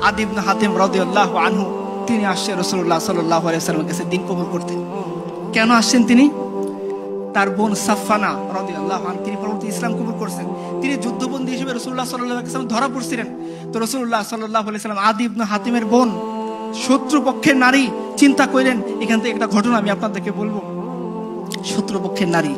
আদি ইবনে হাতিম রাদিয়াল্লাহু আনহু তিনি আসছেন রাসূলুল্লাহ সাল্লাল্লাহু আলাইহি ওয়াসাল্লামের কাছে দিন কবুল করতে। কেন আসছেন তিনি? তার বোন সাফফানা রাদিয়াল্লাহু আনহা তিনি পরবর্তী ইসলাম কবুল করছেন। তিনি যুদ্ধবন্দী হিসেবে রাসূলুল্লাহ সাল্লাল্লাহু আলাইহি ওয়াসাল্লাম ধরা পড়ছিলেন। তো রাসূলুল্লাহ সাল্লাল্লাহু আলাইহি ওয়াসাল্লাম আদি ইবনে হাতিমের বোন, শত্রুপক্ষের নারী, চিন্তা করেন এখান থেকে একটা ঘটনা আমি আপনাদেরকে বলবো। শত্রুপক্ষের নারী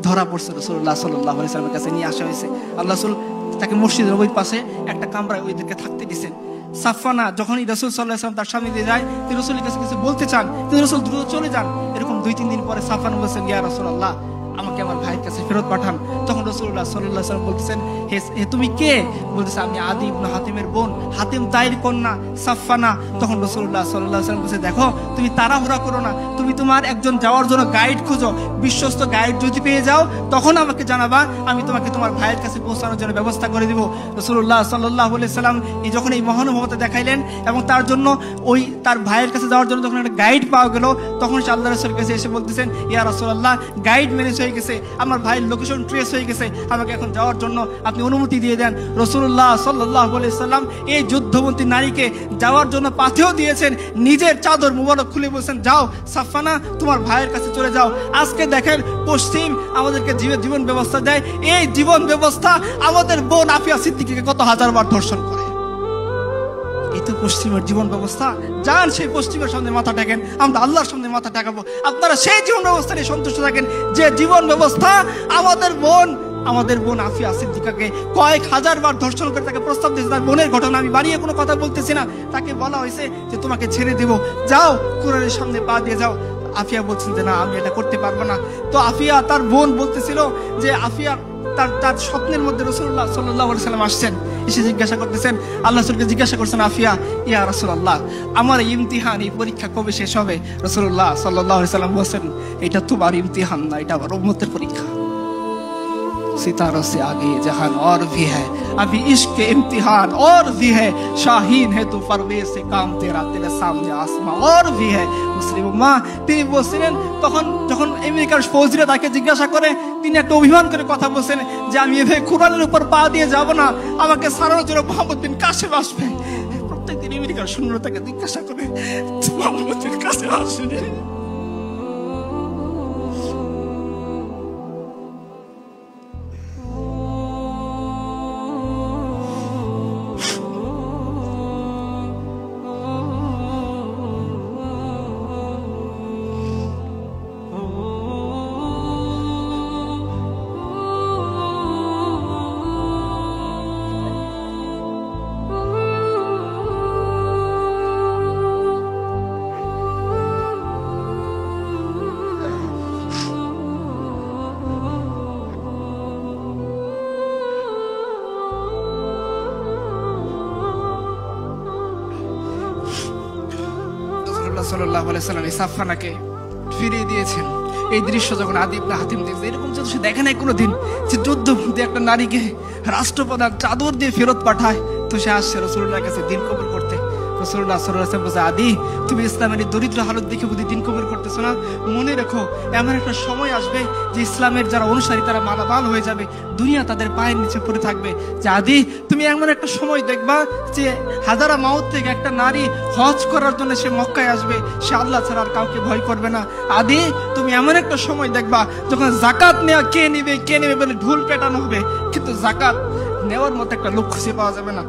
ধরা পড়ছে, রাসূলুল্লাহ সাল্লাল্লাহু আলাইহি ওয়াসাল্লামের কাছে নিয়ে আসা হয়েছে। আল্লাহ রাসূল তাকে মসজিদের ওই পাশে একটা কামরায় ওইদেরকে থাকতে দিয়েছেন। সাফফানা যখনই রাসূল সাল্লাল্লাহু আলাইহি ওয়াসাল্লাম তার সামনে দিয়ে যায়, তিনি রাসূলের কাছে কিছু বলতে চান, তিনি রাসূল দ্রুত চলে যান। এরকম 2-3 দিন পরে সাফফানা বলেছেন, ইয়া রাসূলুল্লাহ আমাকে আমার ভাইয়ের কাছে ফেরত পাঠান। তখন রাসূলুল্লাহ সাল্লাল্লাহু আলাইহি ওয়াসাল্লাম বলতেছেন, হে তুমি কে? বলতেছে আমি আদি ইবনে হাতিমের বোন, হাতিম তাইর কন্যা সাফফানা। তখন রাসূলুল্লাহ সাল্লাল্লাহু আলাইহি ওয়াসাল্লাম বলছে, দেখো তুমি তাড়াহুড়া করো না, তুমি তোমার একজন যাওয়ার জন্য গাইড খুঁজো, বিশ্বস্ত গাইড যদি পেয়ে যাও তখন আমাকে জানাবা, আমি তোমাকে তোমার ভাইয়ের কাছে পৌঁছানোর জন্য ব্যবস্থা করে দিব। রাসূলুল্লাহ সাল্লাল্লাহু আলাইহি ওয়াসাল্লাম এই যখন এই মহানুভবতা দেখাইলেন এবং তার জন্য ওই তার ভাইয়ের কাছে যাওয়ার জন্য যখন একটা গাইড পাওয়া গেল, তখন সে আল্লাহর রাসূলের কাছে এসে বলতেছেন, ইয়া রাসূলুল্লাহ গাইড ম্যানেজ হয়ে গেছে, আমার ভাইয়ের লোকেশন ট্রেস হয়ে গেছে, আমাকে এখন যাওয়ার জন্য আপনি অনুমতি দিয়ে দেন। রাসূলুল্লাহ সাল্লাল্লাহু আলাইহি ওয়াসাল্লাম এই যুদ্ধবন্দী নারীকে যাওয়ার জন্য পাথেও দিয়েছেন, নিজের চাদর মুবারক খুলে বলছেন, যাও সাফফানা তোমার ভাইয়ের কাছে চলে যাও। আজকে দেখেন পশ্চিম আমাদেরকে জীবন ব্যবস্থা দেয়, এই জীবন ব্যবস্থা আমাদের বোন আফিয়া সিদ্দিকীকে কত হাজারবার ধর্ষণ করে। এই তো পশ্চিমের জীবন ব্যবস্থা। যান সেই পশ্চিমের সামনে মাথা টেকেন, আমরা আল্লাহর সামনে মাথা টেকাবো। আপনারা সেই জীবন ব্যবস্থা নিয়ে সন্তুষ্ট থাকেন যে জীবন ব্যবস্থা আমাদের বোন আফিয়া সিদ্দিকাকে কয়েক হাজারবার ধর্ষণ করে তাকে প্রস্তাব দিয়েছে। তার বোনের ঘটনা আমি বাড়িয়ে কোনো কথা বলতেছি না, তাকে বলা হয়েছে যে তোমাকে ছেড়ে দেব, যাও কুরআনের সামনে পা দিয়ে যাও। আফিয়া বলছেন যে না আমি এটা করতে পারবো না। তো আফিয়া তার বোন বলতেছিল যে আফিয়া তার স্বপ্নের মধ্যে রাসূলুল্লাহ সাল্লাল্লাহু আলাইহি ওয়াসাল্লাম আসছেন, এসে জিজ্ঞাসা করতেছেন, আল্লাহ রাসূলকে জিজ্ঞাসা করছেন আফিয়া, ইয়া রাসূলুল্লাহ আমার ইমতিহান, এই পরীক্ষা কবে শেষ হবে? রাসূলুল্লাহ সাল্লাল্লাহু আলাইহি ওয়াসাল্লাম বলেন, এটা তোমার ইমতিহান না, এটা আমার উম্মতের পরীক্ষা। सितारों से आगे जहान और भी है, अभी इश्क के इम्तिहान और भी है, शाहीन है तू परवेज से काम तेरा तेरे सामने आसमां और भी है। মুসলিম উম্মাহ তিনি বলছিলেন, তখন যখন আমেরিকার ফৌজিরা তাকে জিজ্ঞাসা করে, তিনি একটা অভিমান করে কথা বলছেন যে আমি এভাবে কুরআনের উপর পা দিয়ে যাব না, আমাকে সারানোর জন্য মোহাম্মদ বিন কাসেম আসবে। প্রত্যেকদিন আমেরিকার সৈন্যরা তাকে জিজ্ঞাসা করে মোহাম্মদ বিন কাসেম আসবে। সাল্লাল্লাহু আলাইহি ওয়াসাল্লাম সাফফানাকে ফিরিয়ে দিয়েছেন। এই দৃশ্য যখন আদি ইবনে হাতিম দেখছে, এরকম যদি সে দেখে নাই কোনোদিন যে যুদ্ধবন্দী একটা নারীকে রাষ্ট্রপ্রধান চাদর দিয়ে ফেরত পাঠায়, তো সে আসছে রাসূলুল্লাহর কাছে দিন কবুল করতে। রাসূলুল্লাহ সাল্লাল্লাহু আলাইহি ওয়াসাল্লাম বলছে, আদি তুমি ইসলামের দরিদ্র হালত দেখে বুঝি দিন কবুল করতেছো না? মনে রেখো এমন একটা সময় আসবে যে ইসলামের যারা অনুসারী তারা মালামাল হয়ে যাবে, দুনিয়া তাদের পায়ের নিচে পড়ে থাকবে। যে আদি তুমি এমন একটা সময় দেখবা যে হাজারা মাউত থেকে একটা নারী হজ করার জন্য সে মক্কায় আসবে, সে আল্লাহ ছাড়া আর কাউকে ভয় করবে না। আদি তুমি এমন একটা সময় দেখবা যখন যাকাত নেওয়া কে নেবে বলে ঢোল পেটানো হবে, কিন্তু যাকাত নেওয়ার মতো একটা লোক খুঁজে পাওয়া যাবে না।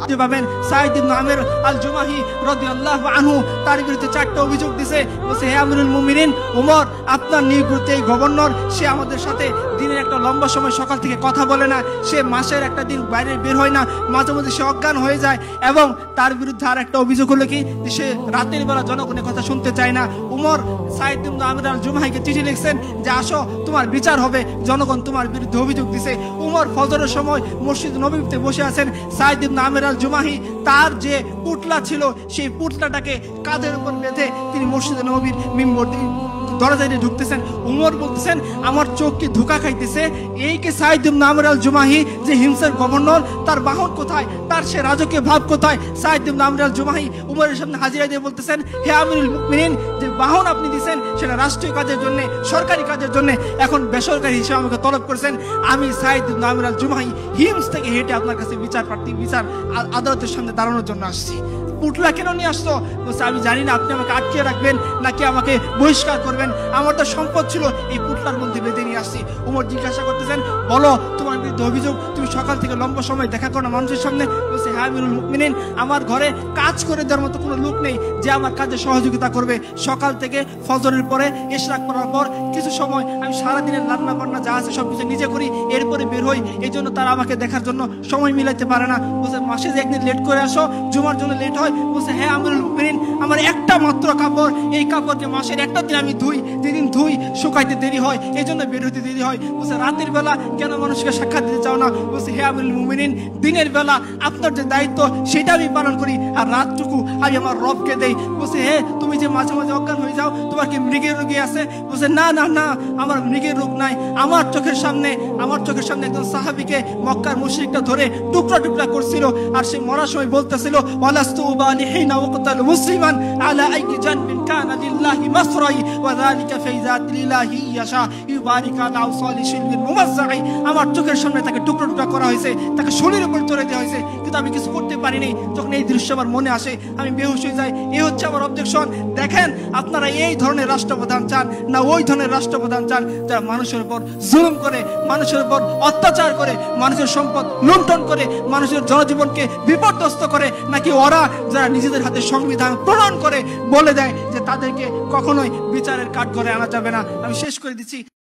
আপনি পাবেন সাঈদ ইবনে আমির আল জুমাহি রাদিয়াল্লাহু আনহু, তার বিরুদ্ধে 4টা অভিযোগ দিছে। বলছে, হে আমিরুল মুমিনিন ওমর, আপনার নিযুক্ত এই গভর্নর সে আমাদের সাথে দিনের একটা লম্বা সময় সকাল থেকে কথা বলে না, সে মাসের একটা দিন বাইরে বের হয় না, মাঝে মাঝে সে অজ্ঞান হয়ে যায়, এবং তার বিরুদ্ধে আর একটা অভিযোগ হলো কি সে রাতের বেলা জনগণের কথা শুনতে চায় না। উমর সাঈদ ইবনে আমির আল জুমাহিকে চিঠি লিখছেন যে আসো তোমার বিচার হবে, জনগণ তোমার বিরুদ্ধে অভিযোগ দিছে। উমর ফজরের সময় মসজিদ নববীতে বসে আছেন। সাঈদ ইবনে আমির আল জুমাহি তার যে পুতলা ছিল সেই পুতলাটাকে কাঁধের উপর বেঁধে তিনি মসজিদ নববীর মিম্বর দরজা দিয়ে ঢুকতেছেন, উমর বলতেছেন আমার চোখ কি ধোঁকা খাইতেছে, এই কে সাইদ ইবনে আমর আল জুমাহি যে হিমসের গভর্নর, তার বাহন কোথায়, তার সে রাজকীয় ভাব কোথায়? সাইদ ইবনে আমর আল জুমাহি উমরের সামনে হাজিরা দিয়ে বলতেছেন, হে আমিরুল মুমিনিন, যে বাহন আপনি দিয়েছেন সেটা রাষ্ট্রীয় কাজের জন্য, সরকারি কাজের জন্য, এখন বেসরকারি হিসেবে আমাকে তলব করেছেন। আমি সাইদ ইবনে আমর আল জুমাহি হিমস থেকে হেঁটে আপনার কাছে বিচার আদালতের সামনে দাঁড়ানোর জন্য আসছি। পুটলা কেন নিয়ে আসতো? বলছে আমি জানি না, আপনি আমাকে আটকে রাখবেন নাকি আমাকে বহিষ্কার করবেন, আমার তো সম্পদ ছিল, এই পুটলার মধ্যে বেঁধে নিয়ে আসছি। উমর জিজ্ঞাসা করতেছেন, বলো তোমার বিরুদ্ধে অভিযোগ, তুমি সকাল থেকে লম্বা সময় দেখা করো না মানুষের সামনে। বলছে হ্যাঁ আমিরুল মুমিনিন, আমার ঘরে কাজ করে দেওয়ার মতো কোনো লোক নেই যে আমার কাজে সহযোগিতা করবে। সকাল থেকে ফজরের পরে ইশরাক করার পর কিছু সময় আমি সারাদিনের রান্না বান্না যা আছে সবকিছু নিজে করি, এরপরে বের হই, এই জন্য তারা আমাকে দেখার জন্য সময় মিলাইতে পারে না। বলছে মাসে যে একদিন লেট করে আসো, জুমার জন্য লেট হয়। বলছে হ্যাঁ আমিরুল মুমিনিন, আমার একটা মাত্র কাপড়, এই কাপড়কে মাসের একটা দিন আমি ধুই, যেদিন ধুই শুকাইতে দেরি হয়, এই জন্য বের হইতে দেরি হয়। বলছে রাতের বেলা কেন মানুষকে সাক্ষাৎ দিতে চাও না? বলছে হে আমিরুল মুমিনিন, দিনের বেলা আপনার যে দায়িত্ব সেটা আমি পালন করি, আর রাতটুকু আমি আমার রবকে দেই। বলছে হে তুমি যে মাঝে মাঝে অজ্ঞান হয়ে যাও, তোমার কি মৃগের রোগী আছে? বলছে না না না, আমার মৃগের রোগ নাই। আমার চোখের সামনে একজন সাহাবীকে মক্কার মুশরিকটা ধরে টুকরা টুকরা করছিল, আর সে মরার সময় বলতেছিল ওয়ালাস্তু উবালিহিনা ওয়াকতাল মুসলিমান আলা আইয়ি জানবিন কানা লিল্লাহি মাসরাই ওয়া যালিকা ফি যাতিল্লাহি ইয়াশা ইউবারিক আলা আওসালি শিলবিল মুমাজ্জাই। আমার চোখের সামনে তাকে টুকরা টুকরা করা হয়েছে, তাকে শরীরের উপর চড়ে দেওয়া হয়েছে, কিন্তু আমি কিছু করতে পারিনি। যখন এই দৃশ্য আমার মনে আসে আমি বেহুশ হয়ে যাই। এই হচ্ছে আমার অবজেকশন। দেখেন আপনারা এই ধরনের রাষ্ট্রপ্রধান চান না ওই ধরনের রাষ্ট্রপ্রধান চান যারা মানুষের উপর জুলুম করে, মানুষের উপর অত্যাচার করে, মানুষের সম্পদ লুণ্ঠন করে, মানুষের জনজীবনকে বিপর্যস্ত করে, নাকি ওরা যারা নিজেদের হাতে সংবিধান প্রণয়ন করে বলে দেয় যে তাদেরকে কখনোই বিচারের কাঠগড়ায় আনা যাবে না? আমি শেষ করে দিচ্ছি।